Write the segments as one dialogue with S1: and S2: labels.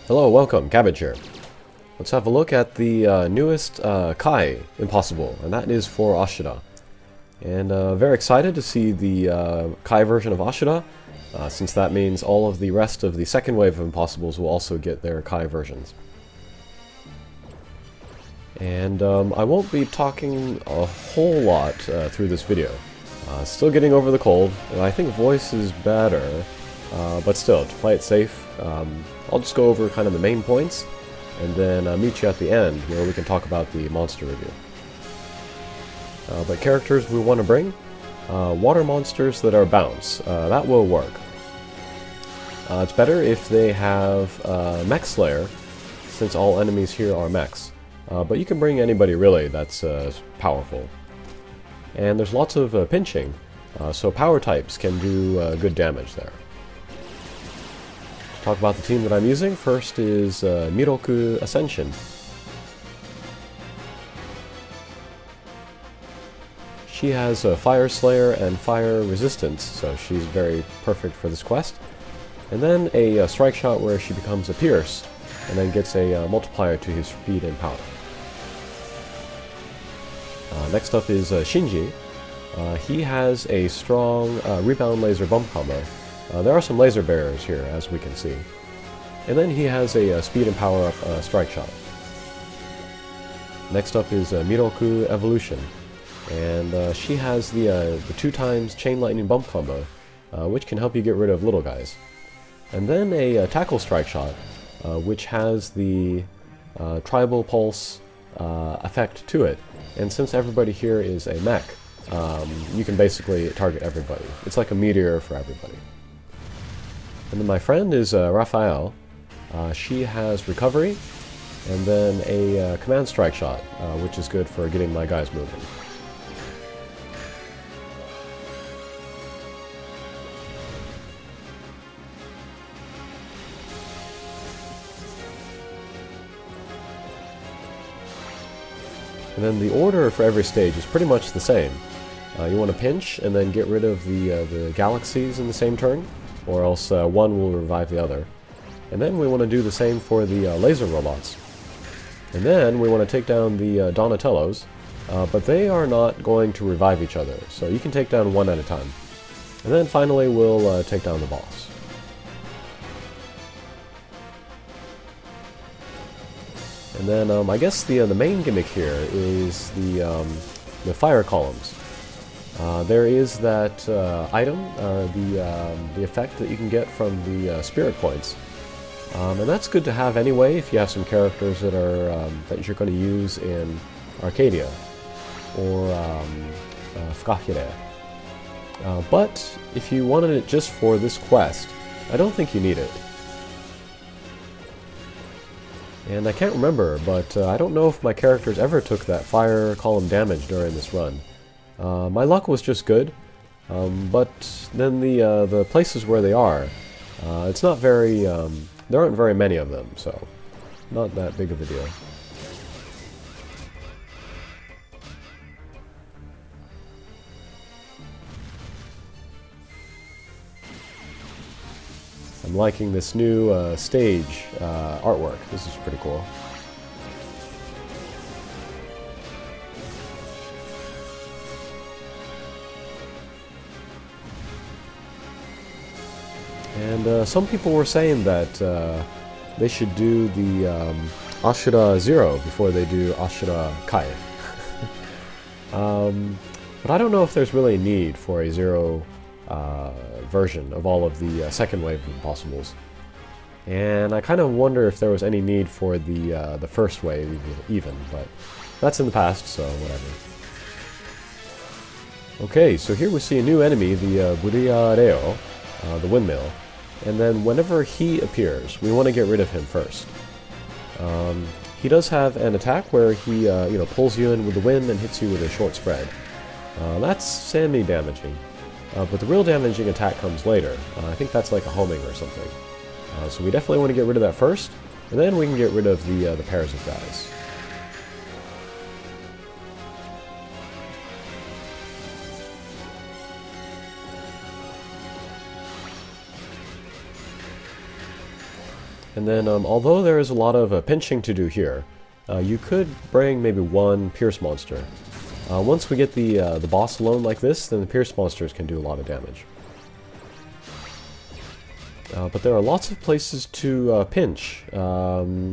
S1: Hello, welcome, Cabbage here. Let's have a look at the newest Kai Impossible, and that is for Ashura. And very excited to see the Kai version of Ashura, since that means all of the rest of the second wave of Impossibles will also get their Kai versions. And I won't be talking a whole lot through this video. Still getting over the cold, and I think voice is better, but still, to play it safe, I'll just go over kind of the main points, and then meet you at the end where we can talk about the monster review. But characters we want to bring, water monsters that are bounce, that will work. It's better if they have Mech Slayer, since all enemies here are mechs. But you can bring anybody really that's powerful. And there's lots of pinching, so power types can do good damage there. To talk about the team that I'm using, first is Miroku Ascension. She has a Fire Slayer and Fire Resistance, so she's very perfect for this quest. And then a Strike Shot where she becomes a Pierce, and then gets a multiplier to his speed and power. Next up is Shinji. He has a strong rebound laser bump combo. There are some laser bearers here, as we can see. And then he has a speed and power up strike shot. Next up is Miroku Evolution. And she has the 2x chain lightning bump combo, which can help you get rid of little guys. And then a tackle strike shot, which has the tribal pulse effect to it. And since everybody here is a mech, you can basically target everybody. It's like a meteor for everybody. And then my friend is Raphael. She has recovery, and then a command strike shot, which is good for getting my guys moving. And then the order for every stage is pretty much the same. You want to pinch and then get rid of the galaxies in the same turn, or else one will revive the other. And then we want to do the same for the laser robots. And then we want to take down the Donatellos, but they are not going to revive each other, so you can take down one at a time. And then finally we'll take down the boss. And then I guess the main gimmick here is the fire columns. There is that item, the effect that you can get from the spirit points, and that's good to have anyway if you have some characters that are that you're going to use in Arcadia or Fukahire. But if you wanted it just for this quest, I don't think you need it. And I can't remember, but I don't know if my characters ever took that fire column damage during this run. My luck was just good, but then the places where they are, it's not very, there aren't very many of them, so not that big of a deal. I'm liking this new stage artwork. This is pretty cool. And some people were saying that they should do the Ashura 0 before they do Ashura Kai. But I don't know if there's really a need for a 0 version of all of the second wave of Impossibles. And I kind of wonder if there was any need for the first wave even, but that's in the past, so whatever. Okay, so here we see a new enemy, the Buriareo, the windmill. And then whenever he appears, we want to get rid of him first. He does have an attack where he pulls you in with the wind and hits you with a short spread. That's semi-damaging. But the real damaging attack comes later. I think that's like a homing or something. So we definitely want to get rid of that first, and then we can get rid of the pairs of guys. And then, although there is a lot of pinching to do here, you could bring maybe one Pierce monster. Once we get the boss alone like this, then the Pierce monsters can do a lot of damage. But there are lots of places to pinch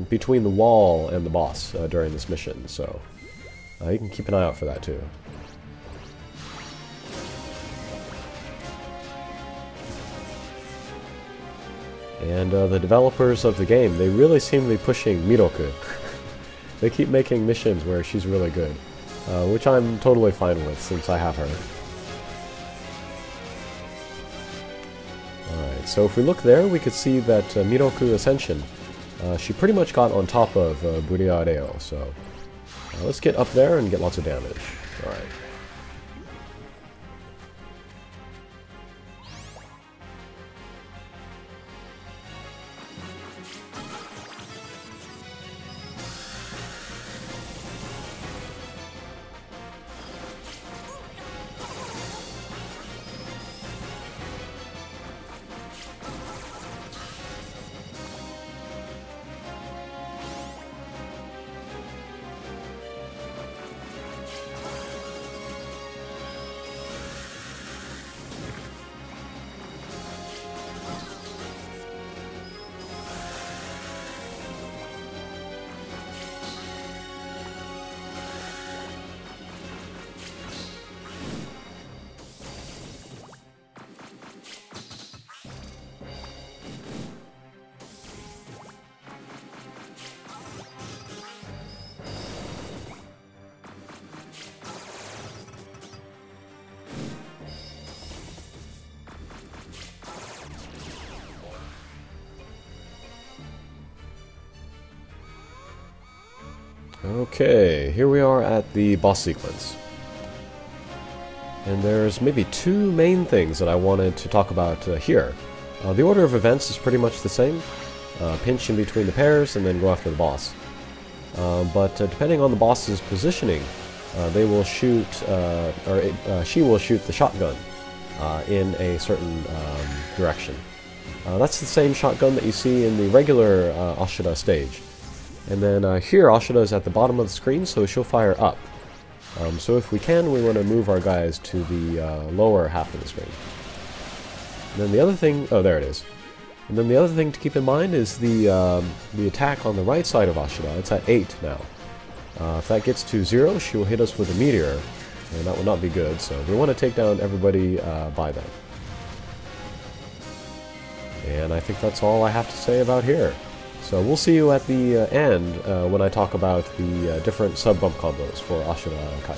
S1: between the wall and the boss during this mission, so you can keep an eye out for that too. And the developers of the game, they really seem to be pushing Miroku. They keep making missions where she's really good, which I'm totally fine with since I have her. Alright, so if we look there, we could see that Miroku Ascension, she pretty much got on top of Buriareo, so let's get up there and get lots of damage. Alright. Okay, here we are at the boss sequence. And there's maybe two main things that I wanted to talk about here. The order of events is pretty much the same. Pinch in between the pairs and then go after the boss. But depending on the boss's positioning, they will shoot, she will shoot the shotgun in a certain direction. That's the same shotgun that you see in the regular Ashura stage. And then here, Ashura is at the bottom of the screen, so she'll fire up. So if we can, we want to move our guys to the lower half of the screen. And then the other thing, oh, there it is. And then the other thing to keep in mind is the attack on the right side of Ashura. It's at 8 now. If that gets to 0, she will hit us with a meteor, and that will not be good, so we want to take down everybody by then. And I think that's all I have to say about here. So we'll see you at the end when I talk about the different sub-bump combos for Ashura and Kai.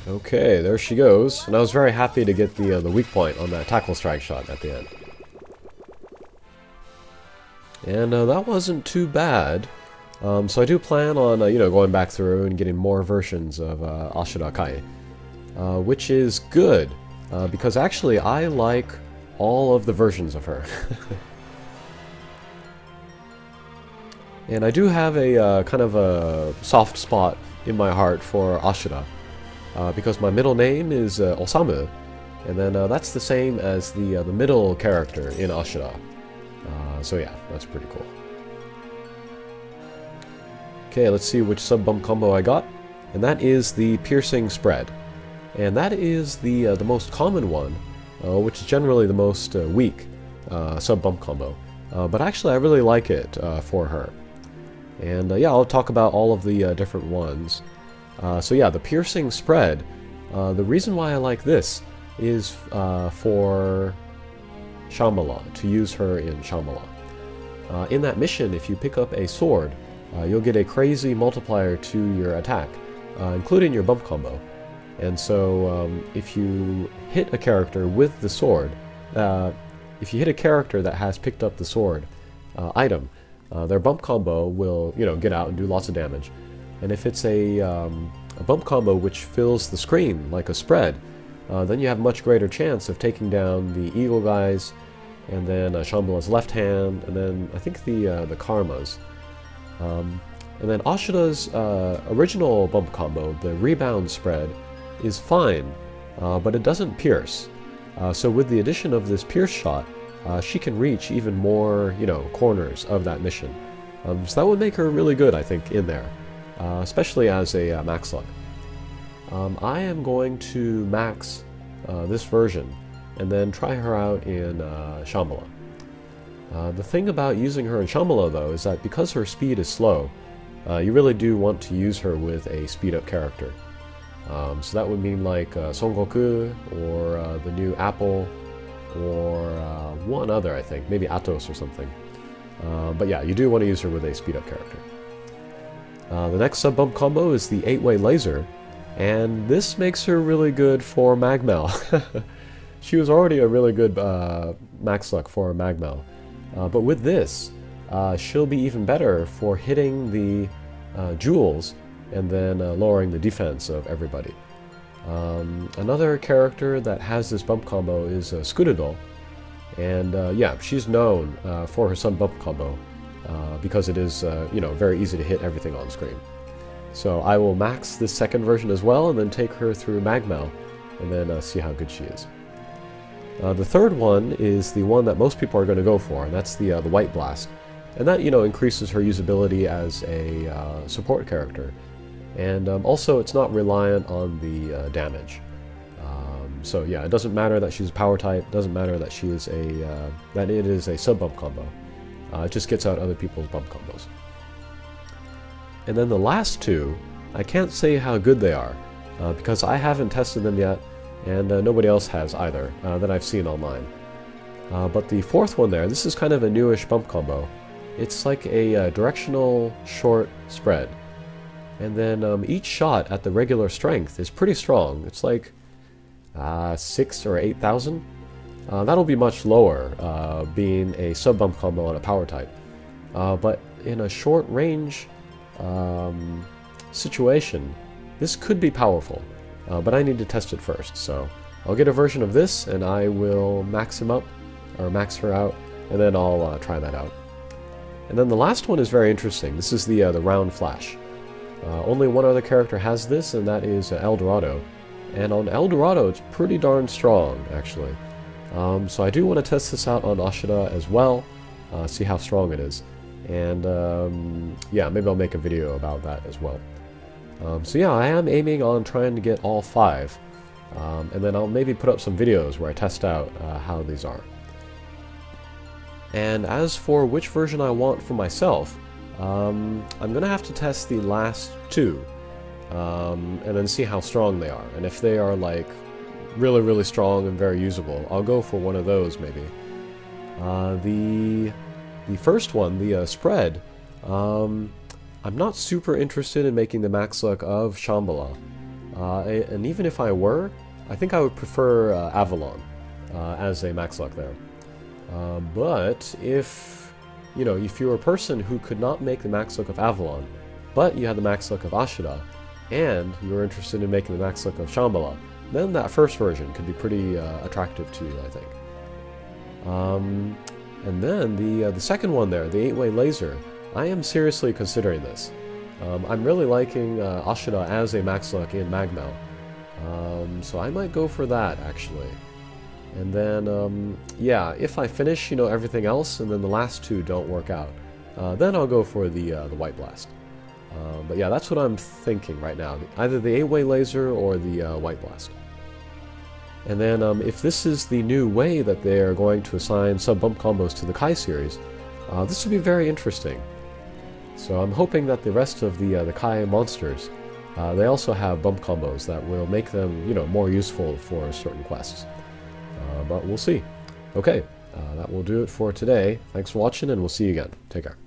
S1: Okay, there she goes. And I was very happy to get the weak point on that tackle strike shot at the end. And that wasn't too bad. So I do plan on, going back through and getting more versions of Ashura Kai, which is good, because actually I like all of the versions of her. And I do have a kind of a soft spot in my heart for Ashura, because my middle name is Osamu, and then that's the same as the middle character in Ashura. So yeah, that's pretty cool. Okay, let's see which sub-bump combo I got, and that is the piercing spread. And that is the most common one, which is generally the most weak sub-bump combo. But actually I really like it for her. And yeah, I'll talk about all of the different ones. So yeah, the piercing spread, the reason why I like this is for Shambhala, to use her in Shambhala. In that mission, if you pick up a sword, you'll get a crazy multiplier to your attack, including your bump combo. And so if you hit a character with the sword, if you hit a character that has picked up the sword item, their bump combo will, get out and do lots of damage. And if it's a bump combo which fills the screen like a spread, then you have a much greater chance of taking down the eagle guys, and then Shambhala's left hand, and then I think the karmas. And then Ashura's original bump combo, the rebound spread, is fine, but it doesn't pierce. So with the addition of this pierce shot, she can reach even more, corners of that mission. So that would make her really good, I think, in there, especially as a max luck. I am going to max this version and then try her out in Shambhala. The thing about using her in Shambhala, though, is that because her speed is slow, you really do want to use her with a speed-up character. So that would mean like Son Goku, or the new Apple, or one other, I think, maybe Atos or something. But yeah, you do want to use her with a speed-up character. The next sub-bump combo is the 8-way laser, and this makes her really good for Magmal. She was already a really good max luck for Magmal. But with this, she'll be even better for hitting the jewels and then lowering the defense of everybody. Another character that has this bump combo is Scudadol, and yeah, she's known for her sub-bump combo because it is very easy to hit everything on screen. So I will max this second version as well, and then take her through Magmal, and then see how good she is. The third one is the one that most people are going to go for, and that's the White Blast. And that, increases her usability as a support character. And also, it's not reliant on the damage. So yeah, it doesn't matter that she's a power type, it doesn't matter that she is that it is a sub-bump combo. It just gets out other people's bump combos. And then the last two, I can't say how good they are, because I haven't tested them yet, and nobody else has either, that I've seen online. But the fourth one there, this is kind of a newish bump combo. It's like a directional short spread. And then each shot at the regular strength is pretty strong. It's like 6 or 8,000. That'll be much lower, being a sub-bump combo on a power type. But in a short range situation, this could be powerful. But I need to test it first, so I'll get a version of this and I will max him up, or max her out, and then I'll try that out. And then the last one is very interesting. This is the round flash. Only one other character has this, and that is El Dorado. And on El Dorado, it's pretty darn strong, actually. So I do want to test this out on Ashura as well, see how strong it is. And yeah, maybe I'll make a video about that as well. So yeah, I am aiming on trying to get all 5. And then I'll maybe put up some videos where I test out how these are. And as for which version I want for myself, I'm going to have to test the last 2, and then see how strong they are. And if they are like really, really strong and very usable, I'll go for one of those maybe. The first one, the spread, I'm not super interested in making the max luck of Shambhala, And even if I were, I think I would prefer Avalon as a max luck there. But if, you know, if you're a person who could not make the max luck of Avalon, but you had the max luck of Ashura, and you were interested in making the max luck of Shambhala, then that first version could be pretty attractive to you, I think. And then the second one there, the 8-way laser, I am seriously considering this. I'm really liking Ashura as a max luck in Magmount, so I might go for that, actually. And then, yeah, if I finish, you know, everything else, and then the last two don't work out, then I'll go for the White Blast. But yeah, that's what I'm thinking right now. Either the 8-way laser or the White Blast. And then if this is the new way that they are going to assign sub-bump combos to the Kai series, this would be very interesting. So I'm hoping that the rest of the Kai monsters, they also have bump combos that will make them, you know, more useful for certain quests. But we'll see. Okay, that will do it for today. Thanks for watching, and we'll see you again. Take care.